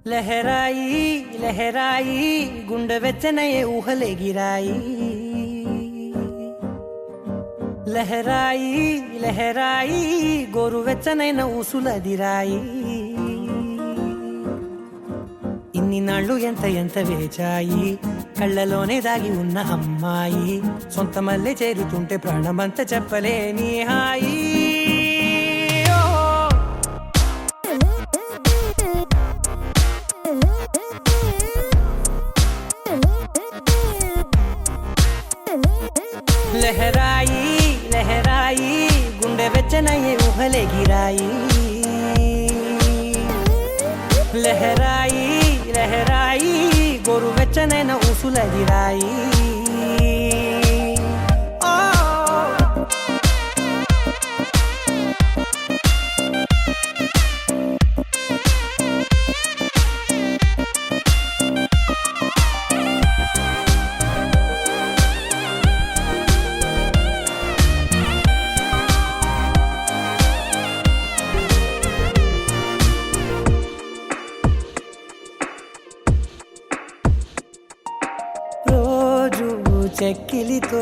లహరాయి లహరాయి గుండె వెచ్చనయే ఊహలెగిరాయి లహరాయి లహరాయి గోరు వెచ్చనైన ఊసులదిరాయి ఇన్ని నాళ్ళు ఎంత ఎంత వేచాయి కళ్ళలోనే దాగి ఉన్న అమ్మాయి సొంత మల్లె చేరుతుంటే ప్రాణమంతా చెప్పలేని హాయి లహరాయి లహరాయి గుండె వెచ్చనయ్యే ఊహలెగిరాయి లహరాయి లహరాయి గోరు వెచ్చనైన ఊసులదిరాయి చెక్కిలితో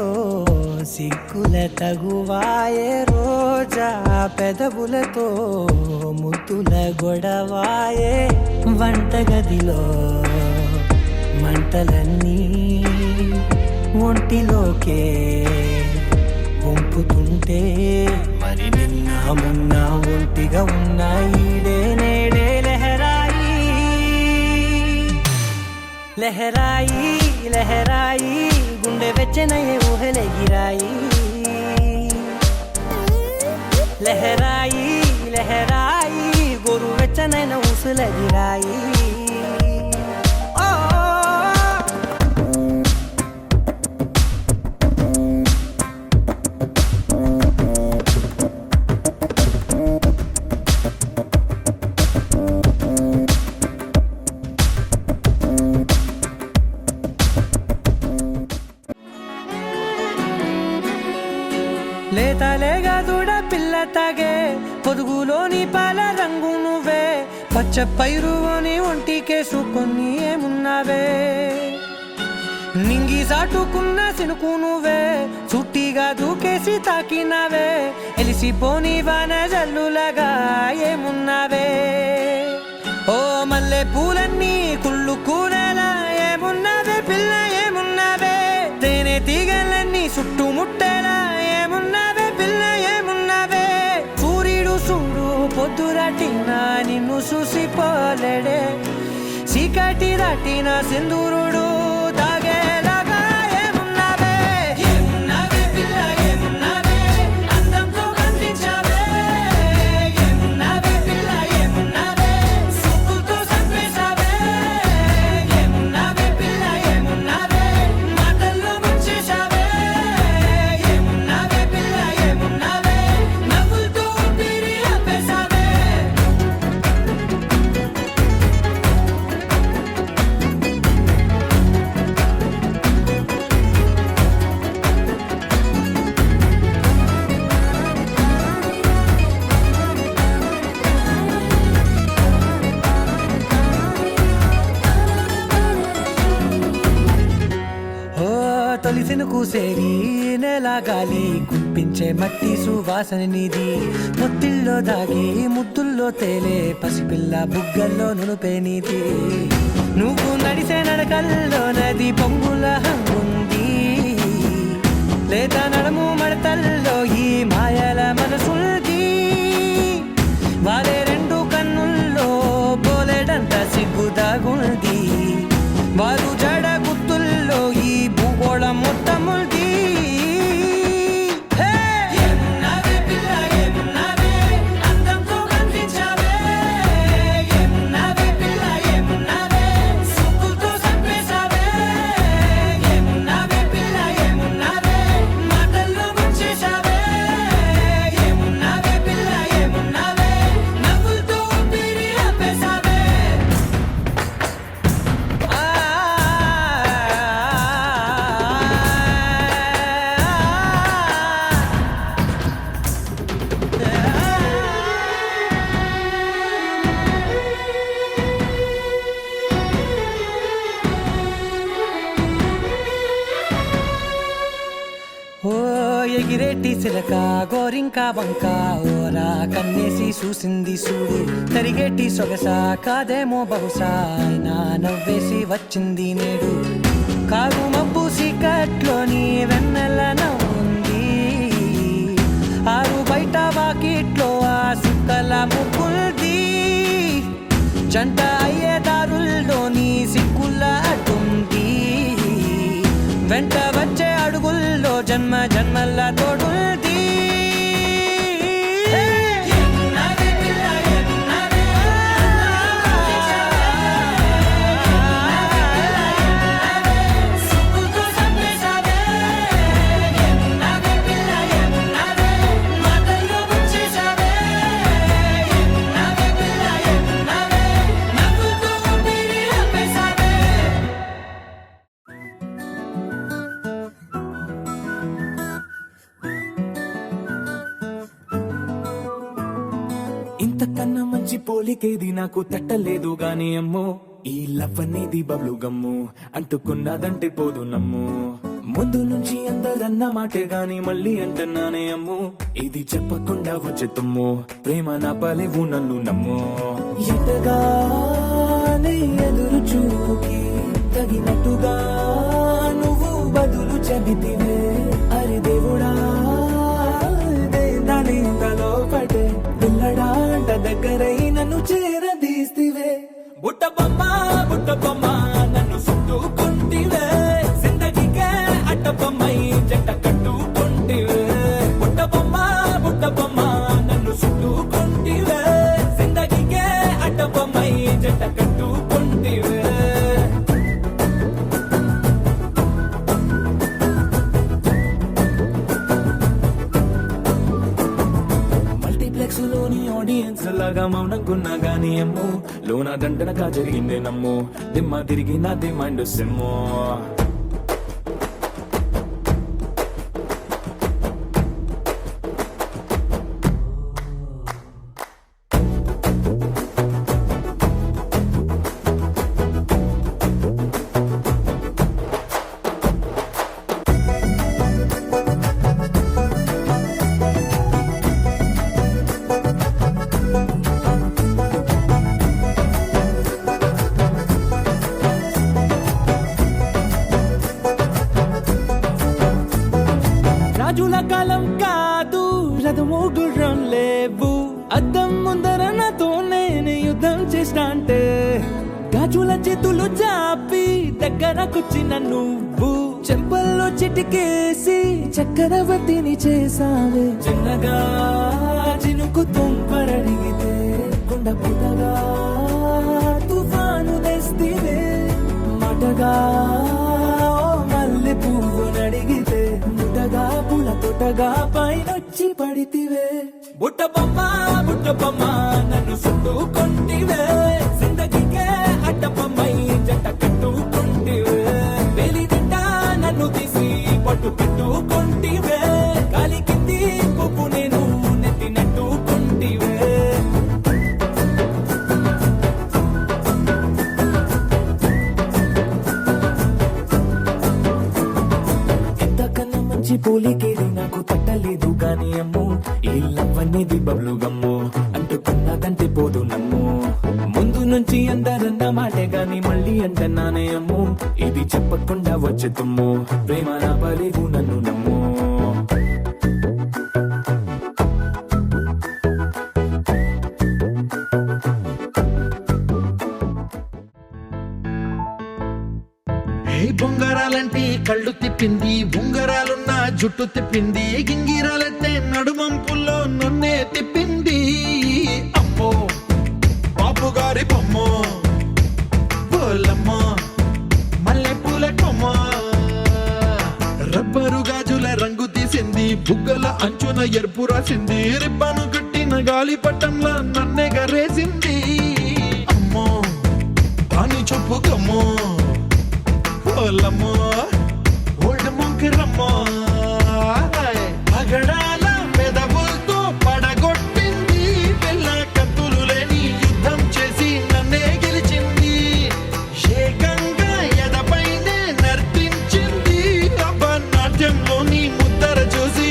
సిగ్గుల తగువాయే రోజా పెదవులతో ముద్దుల గొడవాయే వంటగదిలో మంటలన్నీ ఒంటిలోకే వంపుతుంటే మరి నిన్న మొన్న ఒంటిగా ఉన్నాయి నేడే లహరాయి లహరాయి లహరాయి గుండె వెచ్చనయ్యే ఊహలెగిరాయి లహరాయి లహరాయి గోరు వెచ్చనైన ఊసులదిరాయి లేతలేగా దూడ పిల్ల తాగే పొదుగులోని పాల రంగు నువ్వే పచ్చ పైరుని ఒంటికేసుకొని ఏమున్నావే నింగి సాటుకున్న సినుకు నువ్వే చుట్టిగా దూకేసి తాకినావే ఎలిసిపోని వాన జల్లులాగా ఏమున్నావే ఓ మల్లె పూలన్నీ కుళ్ళు కూరలా ఏమున్నావే పిల్ల ఏమున్నావే తేనె తీగలన్నీ చుట్టుముట్టేలా ఏమున్నావే పిల్ల ఏమున్నావే సూర్యుడు చూడు పొద్దురాటిన నిన్ను చూసిపోలేడే చీకటి దాటిన సింధూరుడు తాగేలాగా ఏమున్నావే ఏమున్నావే పిల్ల ఏమున్నావే అందంతో కనిపించావే ఏమున్నావే పిల్ల ఏమున్నావే సుక్కుతో చంపేశావే ఏమున్నావే పిల్ల ఏమున్నావే మాటల్లో ముంచేశావే ఏమున్నావే పిల్ల ఏమున్నావే నవ్వులతో ఊపిరి ఆపేశావే తొలిసిను కూసేరి నెల గాలి గుప్పించే మట్టి సువాసన నీది ముత్తిల్లో దాగి ముద్దుల్లో తేలే పసిపిల్ల బుగ్గల్లో నునుపే నీది నువ్వు నడిసే నడకల్లో నది పొంగుల హంగుంది లేత నడుము మడతల్లో ఈ మాయల మనసుంది వారే రెండు కన్నుల్లో బోలెడంత సిగ్గుదాగుంది వారు జడ గుత్తుల్లో ఈ భూగోళం మొత్తముంది ఏమున్నావే పిల్ల ఏమున్నావే అందంతో కనిపించావే ఏమున్నావే పిల్ల ఏమున్నావే సుక్కుతో చంపేశావే ఎగిరేటి సిలక గోరింకా వంక ఓరా కన్నేసి చూసింది చూడు తరిగేటి సొగస కాదేమో బహుశా అయినా నవ్వేసి వచ్చింది నేడు కారు మబ్బు సీకట్లోని వెన్నెల నవ్వుంది ఆరు బయట వాకిట్లో ఆ సుక్కల ముగ్గుల్ది జంట అయ్యే దారుల్లోని సిక్కుల అడ్డుంది వెంట వచ్చే అడుగుల్లో జన్మ జన్మల్ల తోడుంది ఇంతకన్నా మంచి పోలికేది నాకు తట్టలేదు గాని అమ్మో ఈ లవ్ అనేది బబ్లు గమ్ము అంటుకున్నదంటే పోదు నమ్ము ముందు నుంచి అందరన్న మాటే గాని మళ్ళీ అంటున్నానే అమ్ము ఇది చెప్పకుండా వచ్చే తుమ్ము ప్రేమ నా పలేవు నన్ను నమ్ము ఎటగానే ఎదురు చూకి తగినట్టుగా నువ్వు బదులు చెబితివే అరే దేవుడా దానింతలో పడే పిల్లడాంట దగ్గరై నన్ను చేరదీస్తివే బుట్ట బొమ్మ నన్ను చుట్టుకుంటివే జిందగీకే అట్ట బొమ్మై జంట కట్టుకుంటివే బుట్ట బొమ్మ నన్ను చుట్టుకుంటివే జిందగీకే అట్ట బొమ్మై జంట కట్టుకుంటివే లోని ఆడియన్స్ లాగా మౌనంకున్నా గానీ అమ్ము లోన దండనగా జరిగిందే నమ్ము దిమ్మ తిరిగి నాదే మైండ్ సిమ్ము రాజుల కాలం కాదు రథము గుర్రం లేవు అద్దం ముందర నాతో నేను యుద్ధం చేస్తా అంటే గాజుల చేతులు చాపి దగ్గరకొచ్చిన నువ్వు చెంపల్లో చిటికేసి చక్రవర్తిని చేసావే చిన్నగా చినుకు తుంపరడిగితే కొండ పుట్టగా తుఫాను తెస్తివే మాటగా మల్లె పువ్వు నడిగితే ముటగా పుల తొటగా పైనొచ్చి పడితివే బుట్ట బొమ్మ నన్ను చుట్టుకుంటివే జిందగీకే అట్ట బొమ్మై జంట కట్టుకుంటివే వెలిదింట నన్ను తీసి పట్టు పెట్టుకుంటివే గాలి కింది పువ్వు నేను నెత్తినట్టుకుంటివే పోలికేది నాకు తట్టలేదు గాని అమ్ము ఈ లవ్ అనేది బబ్లు గమ్ము అంటుకున్నదంటే పోదు నమ్ము ముందు నుంచి అందరన్న మాటే గాని మళ్ళీ అంటున్నానే అమ్ము ఇది చెప్పకుండా వచ్చే తుమ్ము ప్రేమ నా పలేవు నన్ను నమ్ము బొంగరాలంటే కళ్ళు తిప్పింది ఉంగరాలున్న జుట్టు తిప్పింది గింగిరాలంటే నడుమంపుల్లో నన్నే తిప్పింది అమ్మో బాబు గారి బొమ్మ పోలమ్మ మల్లె పూల కొమ్మ రబ్బరు గాజుల రంగు తీసింది బుగ్గల అంచున ఎరుపు రాసింది రిబ్బను కట్టిన గాలి పట్టంలా నన్నే గరేసింది అమ్మో దాని చెప్పుకమ్మో ఓలమ్మో ఓల్డ్ ముంకిరమ్మో పగడాల మెదవులతో పడగొట్టింది పిల్ల కత్తులు లేని యుద్ధం చేసి నన్నే గెలిచింది ఏకంగా ఎదపైనే నర్తించింది అబ్బ నాట్యంలోని ముద్దర చూసి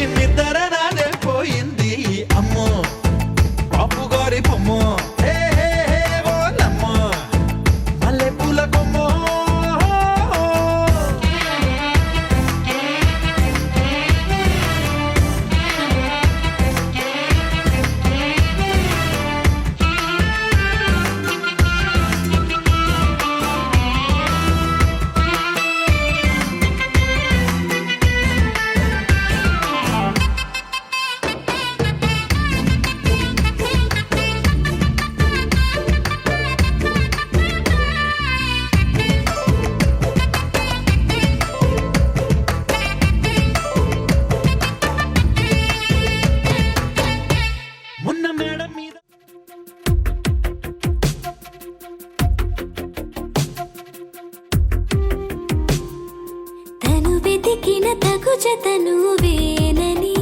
వెతికిన తగు జత నువ్వేనని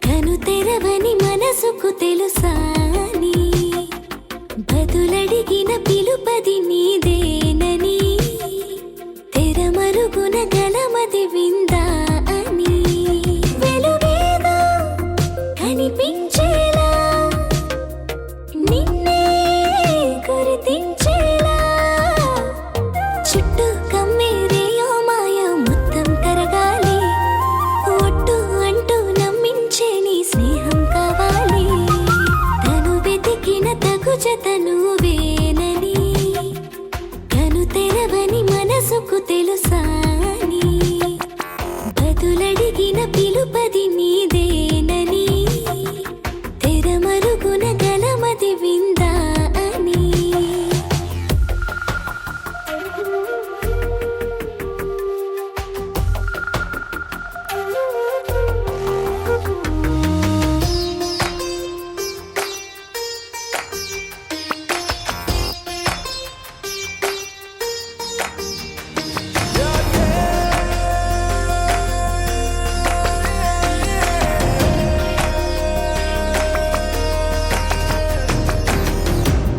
కను తెరవని మనసుకు తెలుసాని బదులడిగిన పిలుపది నీదేనని తెరమరుగున గలమది విందా అని వెలుగేదో కనిపించేలా నిన్నే గుర్తించేలా చుట్టూ కమ్మేరేయో మాయ మొత్తం కరగాలి ఒట్టు అంటూ నమ్మించే నీ స్నేహం కావాలి తను వెతికిన తగు జత నువ్వేనని కను తెరవని మనసుకు తెలుసాని బదులడిగిన పిలుపది నీదేనని తెరమరుగున గలమది విందా అని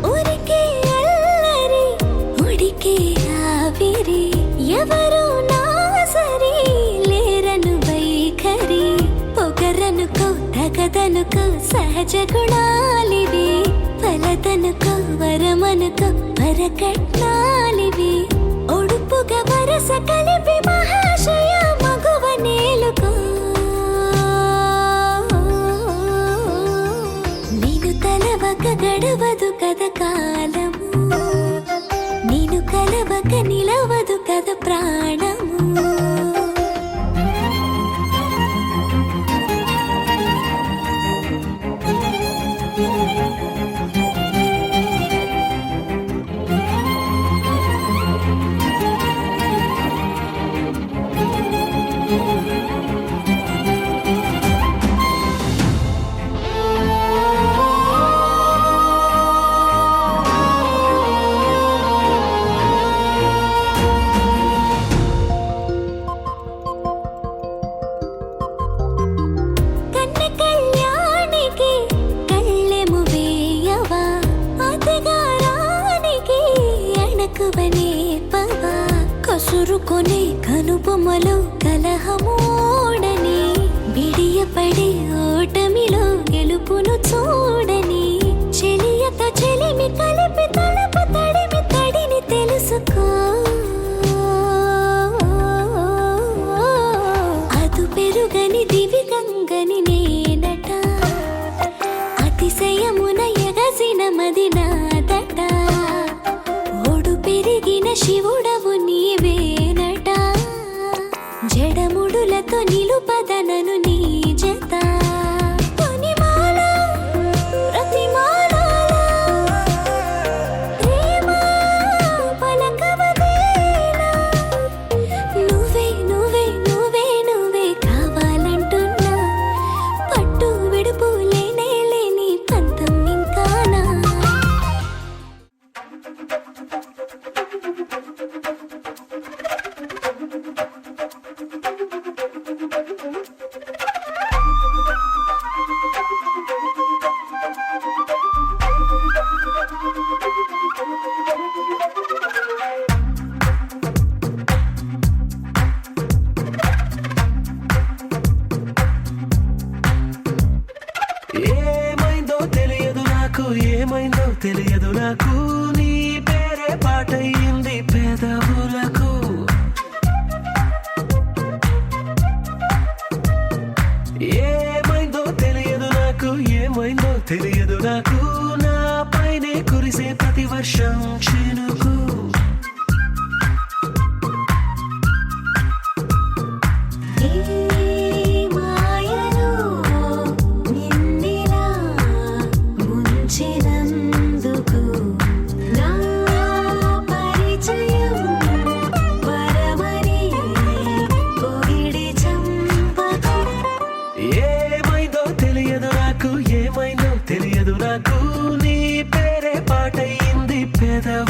ఊరికే అల్లరి ఉడికే ఆవిరి ఎవరు నా సరి లేరను వైఖరి పొగరనుకో తగదనుకో సహజ గుణాలివి ఫలదనుకో వరమనుకో వరకట్నాలివి ఒడుపుగా వరస కలిపి మహాశయ మగువ నేలుకో నేను తలవక గడవదు కద కాలము నేను కలవక నిలవదు కద ప్రాణము కన్న కళ్యాణికి కళ్ళెము వేయవా అతగారానికి అణకువనే పవా కసురుకొనే కనుబొమ్మలో కలహమోడని బిడియపడే ఓటమిలో గెలుపును చూడని చెలియతో చెలిమి కలిపి తలపు తడిమి తడిని తెలుసుకో అదు పెరుగని దివి గంగని నేనట అతిశయమున ఎగసిన మది నాదట ఓడు పెరిగిన శివుడవు నీవేనట జడముడులతో నిలుపదనను నీ జత కొనిమాల ప్రతిమాల ప్రేమ పలకవదేనా నువ్వే నువ్వే నువ్వే నువ్వే కావాలంటున్నా పట్టు విడుపు లేనే లేని పంతం ఇంకానా ఏమైందో తెలియదు నాకు ఏమైందో తెలియదు నాకు నీ పేరే పాటయింది పేదవులకు ఏమైందో తెలియదు నాకు ఏమైందో తెలియదు నాకు నా పైనే కురిసే ప్రతి వర్షం చినుకు మాయలో నిన్నిలా ముంచినందుకు నా పరిచయం వరమని పొగిడి చంపకు ఏమైందో తెలియదు నాకు ఏమైందో తెలియదు నాకు నీ పేరే పాటయింది పెదవులకు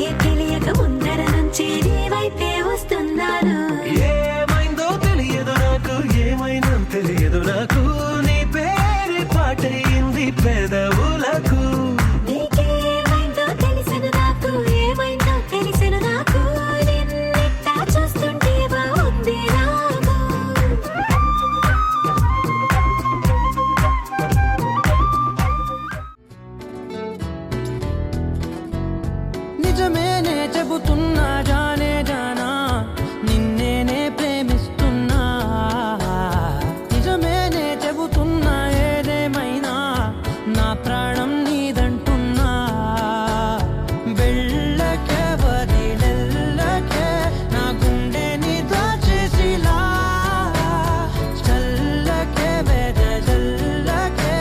నాకే తెలియక ముందర నుంచి నీ వైపే వస్తున్నాను. ఏమైందో తెలియదు నాకు, ఏమైందో తెలియదు నాకు, నీ పేరు పాటయింది పెదవులకు. నీకేమైందో తెలిసెను నాకు, ఏమైందో తెలిసెను నాకు, నిన్నెట్టా చూస్తుంటే బాగుంది నాకు. నిజమేనే చెబుతున్నా జానే జానా, నిన్నేనే ప్రేమిస్తున్నా. నిజమేనే చెబుతున్నా ఏదేమైనా నా ప్రాణం నీదంటున్నా. వెళ్ళకే వదిలెళ్ళకే నా గుండె నీ దాచేసిలా, చల్లకే వెదజల్లకే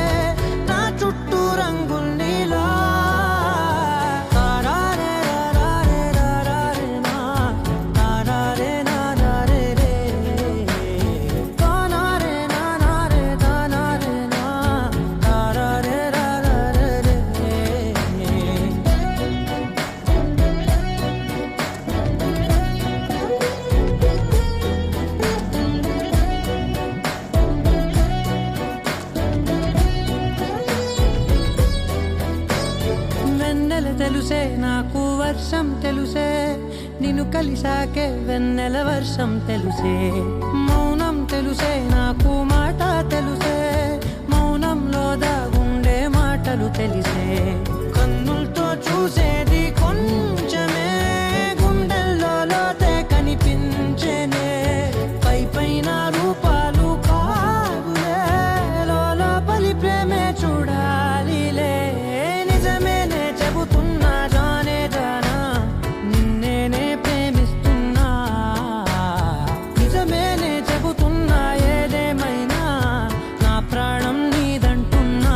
నా చుట్టూ రంగుల్నిలా. వెన్నెల తెలుసే నాకు వర్షం తెలుసే, నిన్ను కలిసాకే వెన్నెల వర్షం తెలుసే. మౌనం తెలుసే నాకు మాట తెలుసే, మౌనంలో దాగుండే మాటలు తెలిసే. కన్నులతో చూసేది కొంచెమే, గుండెల్లో లోతే కనిపించేనే. పై పైన రూపాలు కాదులే, లోపలి ప్రేమే చూడాలిలే. నిజమేనే చెబుతున్నా జానే జానా, నిన్నేనే ప్రేమిస్తున్నా. నిజమేనే చెబుతున్నా ఏదేమైనా నా ప్రాణం నీదంటున్నా.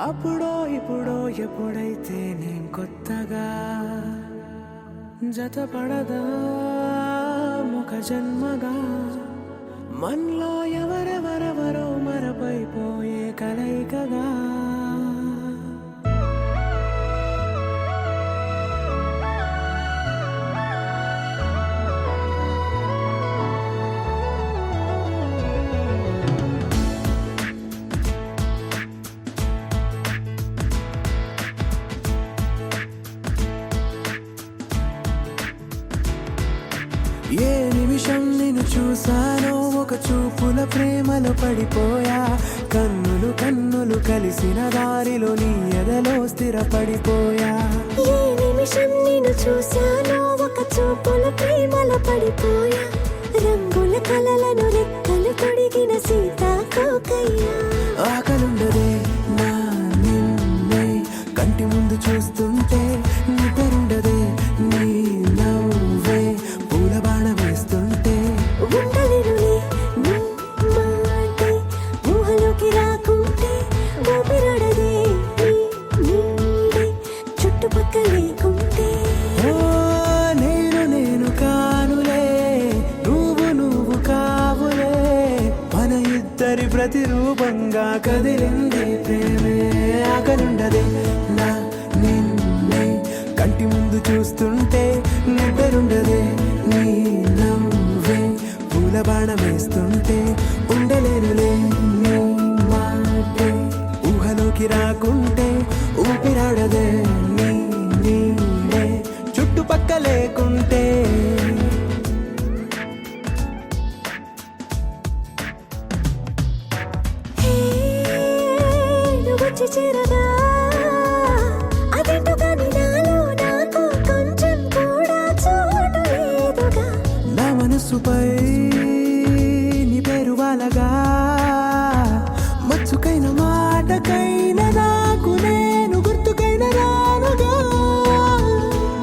అప్పుడో ఇప్పుడో ఎప్పుడైతే నేను కొత్తగా జతపడదా ముఖ జన్మగా మనలో ఎవరెవరెవరో మరపైపోయే కలయికగా ఏ నిమిషం నిన్ను చూసానో ఒక చూపుల ప్రేమలో పడిపోయా కన్నులు కన్నులు కలిసిన దారిలో నీ ఎదలో స్థిరపడిపోయా ఏ నిమిషం నిన్ను చూశానో ఒక చూపుల ప్రేమలో పడిపోయా రంగుల కలలను రెక్కలు తొడిగిన సీతాకోకయ్యా ఆకలుండదే నా నిన్నే కంటి ముందు చూస్తుంటే నిద్రుండదే నీ నవ్వే పూల బాణ వేస్తుంటే ఉండలేనులే నీ మాటే ఊహలోకి రాకుంటే ఊపిరాడదే నీ నీడే చుట్టుపక్కల లేకుంటే ఓ నేను కానులే నువ్వు కావులే మన ఇద్దరి ప్రతిరూపంగా కదిలింది ప్రేమే ఆకలుండదే నా నిన్నే కంటి ముందు చూస్తుంటే నిద్రుండదే నీ నవ్వే పూల బాణ వేస్తుంటే ఉండలేనులే నీ మాటే ఊహలోకి రాకుంటే ఊపిరాడదే నీ నీడే చుట్టుపక్క లేకుంటే హే నువ్వు వచ్చి చేరగా అదేంటో కానీ నాలో నాకు కొంచెం కూడా చోటు లేదుగా నా మనసుపై నీ పేరు వాలగా మచ్చుకైన మాటకైన నాకు నేను గుర్తుకైన రానుగా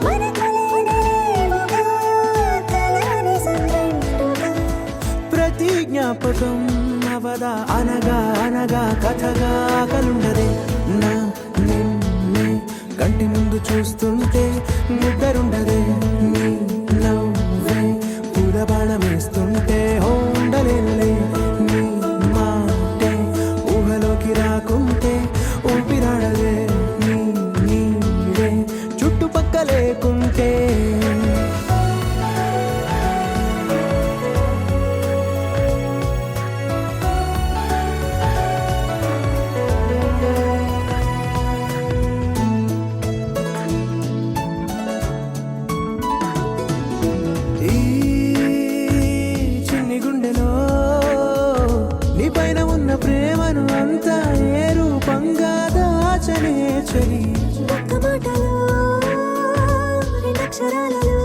మన కలయికలేవుగా కలని సంరెండుగా ప్రతి జ్ఞాపకం అవదా అనగా అనగా కథగా కలుండదే నా నిన్నే కంటి ముందు చూస్తుంటే నిద్రుండదే నీ నవ్వే పూల బాణం వేస్తుంటే ఉండలేనులే నీ మాటే ఊహలోకి రాకుంటే ఊపిరాడదే నీ నీడే చుట్టుపక్క లేకుంటే ఈ చిన్ని గుండెలో నీ పైన ఉన్న ప్రేమను అంతా ఏ రూపంగా దాచనే చలి ఒక్క మాటలో రెండక్షరాలలో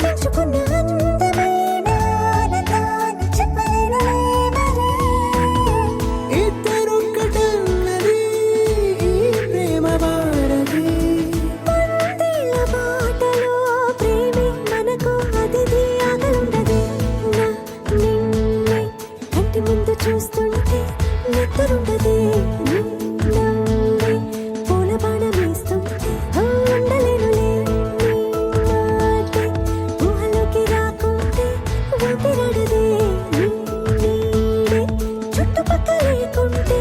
పెంచుకున్న అందమైన ఆనందాన్ని చెప్పలేనులే మరి ఇద్దరొక్కటన్నది ఈ ప్రేమ వారది పందిళ్ళ బాటలో ప్రేమే మనకు అతిథి ఆగలుండదే నా నిన్నే కంటి ముందు చూస్తుంటే నిద్రుండదే నీ నవ్వే పూల బాణం వేస్తుంటే ఉండలేనులే నీ మాటే ఊహలోకి రాకుంటే ఊపిరాడదే నీ నీడే చుట్టుపక్కల లేకుంటే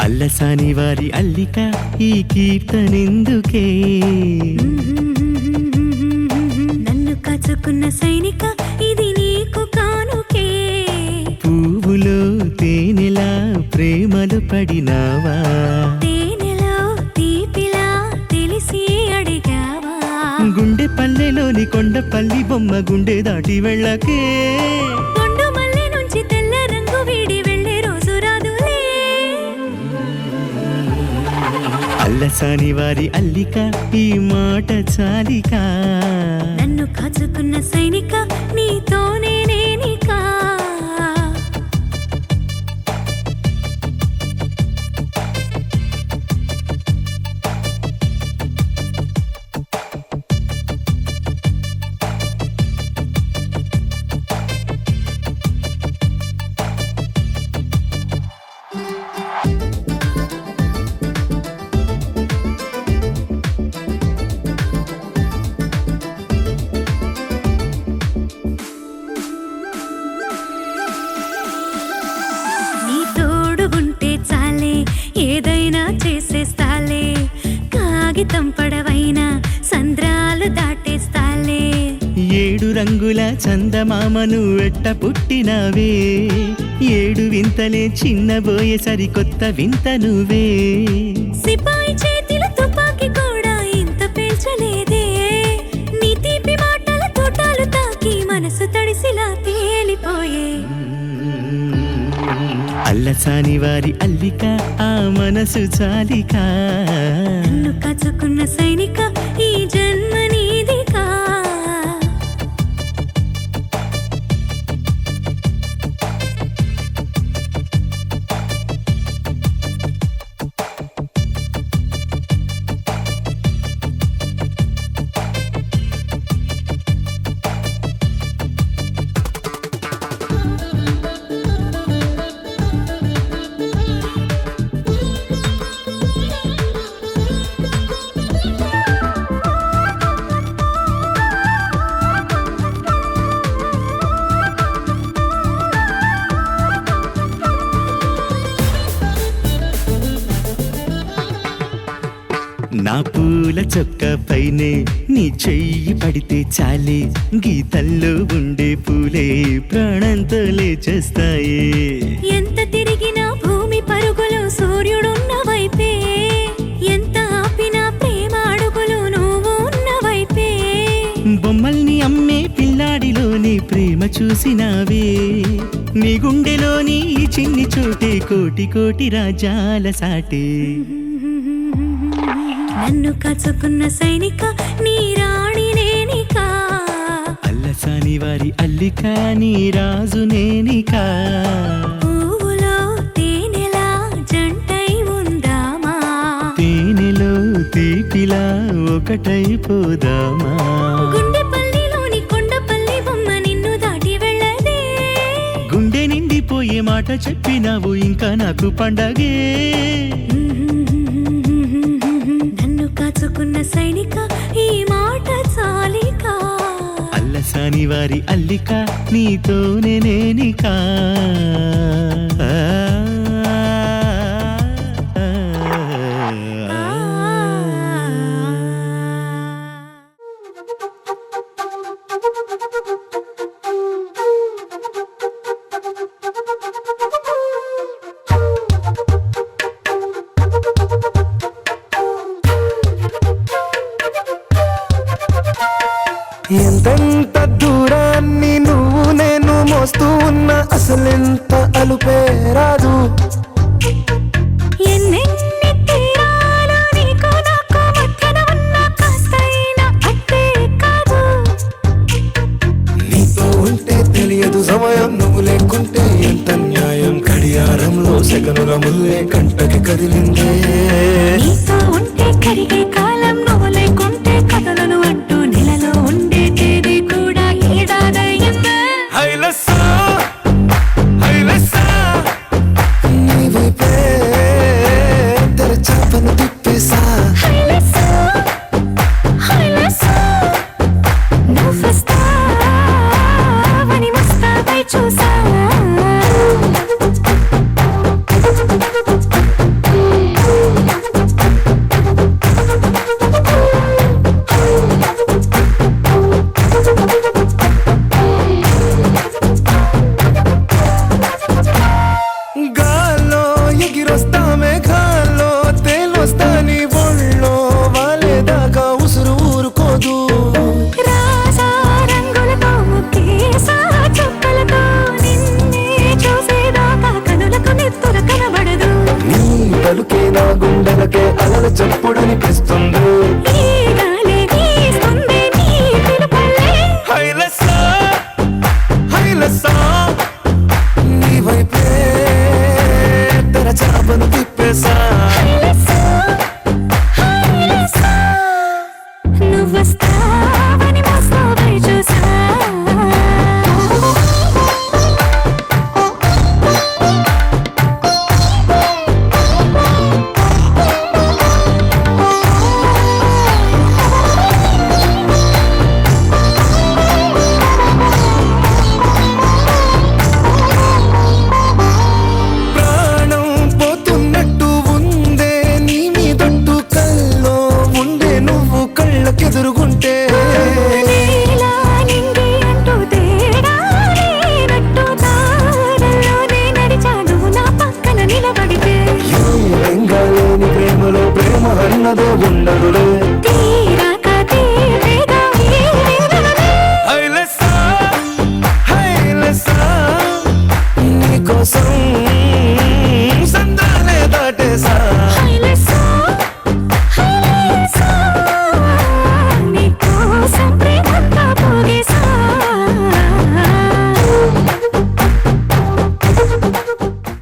అల్లసాని వారి అల్లిక ఈ కీర్తనెందుకే నన్ను కాచుకున్న సైనిక ఇది నీకు కానుకే పువ్వులో తేనెలా ప్రేమలు పడినావా తేనెలో తీపిలా తెలిసి అడిగావా గుండె పల్లెలోని కొండపల్లి బొమ్మ గుండె దాటి వెళ్ళకే కొండు మల్లె నుంచి తెల్ల రంగు వీడి వెళ్ళే రోజు రాదులే అల్లసాని వారి అల్లిక ఈ మాట చాలిక నన్ను కాచుకున్న సైనిక నీతోనే నేనికా ఏదైనా చేసేస్తాలే కాగితం పడవైనా సంద్రాలు దాటేస్తాలే 7 రంగుల చందమామను వెట్ట పుట్టినవే 7 వింతలే చిన్నబోయే సరికొత్త వింత నువ్వే సిపాయి చేతిలో తుపాకీ కూడా ఇంత పేల్చలేదే నీ తీపి మాటల తోటాలు తాకి మనసు తడిసిలా తేలిపోయే అల్లసాని వారి అల్లిక ఆ మనసు చాలిక నన్ను కాచుకున్న సైనిక ఈ జన్మ నీదికా నా పూల చొక్క పైనే నీ చెయ్యి పడితే చాలే గీతల్లో ఉండే పూలే ప్రాణంతో లేచేస్తాయి ఎంత తిరిగినా భూమి పరుగులు సూర్యుడున్న వైపే ఎంత ఆపినా ప్రేమ అడుగులు నువ్వు ఉన్న వైపే బొమ్మల్ని అమ్మే పిల్లాడిలోని ప్రేమ చూసినావే నీ గుండెలోని ఈ చిన్ని చోటే కోటి కోటి రాజాల సాటే నన్ను కాచుకున్న సైనిక నీ రాణి నేనికా అల్లసాని వారి అల్లిక నీ రాజు నేనికా పువ్వులో తేనెలా జంటై ఉందామా తేనెలో తీపిలా ఒకటైపోదామా గుండెపల్లిలోని కొండపల్లి బొమ్మ నిన్ను దాటి వెళ్ళదే గుండె నిండిపోయే మాట చెప్పినావు ఇంకా నాకు పండగే నన్ను కాచుకున్న సైనిక ఈ మాట చాలిక అల్లసాని వారి అల్లిక నీతోనే నేనికా ఎంతెంత దూరాన్ని నువ్వు నేను మోస్తూ ఉన్నా అసలెంత అలుపే రాదు ఎన్నెన్ని తీరాలు నీకు నాకు మధ్యన ఉన్న కాస్తైనా అట్టే కాదు నీతో ఉంటే తెలియదు సమయం నువ్వు లేకుంటే ఎంత న్యాయం గడియారంలో సెకనుల ముల్లే కంటకి కదిలిందే నీతో ఉంటే కరిగే కాలం నువ్వు లేకుంటే కథలను అంటూ నెలలో ఉండే తేదీ కూడా ఏడాదయ్యిందే హైలసా హైలసా నీ వైపే తెరచాపను తిప్పేసా హైలెస్సో హైలెస్సో నువ్వు వస్తావని మస్తాపై చూసా గాల్లో ఎగిరొస్తా మేఘాల్లో తేలొస్తా నీ ఒళ్ళో వాలేదాకా ఉసురు ఊరుకోదు రాజా రంగులతో ముక్కేసా చుక్కలతో నిన్నే చూసేదాకా కనులకు నెత్తుర కనబడదు నీ పలుకే నా గుండెలకే అలల చప్పుడనిపిస్తుంది ఈ గాలి వీస్తుంది నీ పిలుపులే హైలసా హైలసా నీ వైపే తెరచాపను తిప్పేసా హైలెస్సో హైలెస్సో నువ్వు వస్తావని మస్తాపై చూసా ప్రాణం పోతున్నట్టు కోసం సంద్రాలే దాటేసా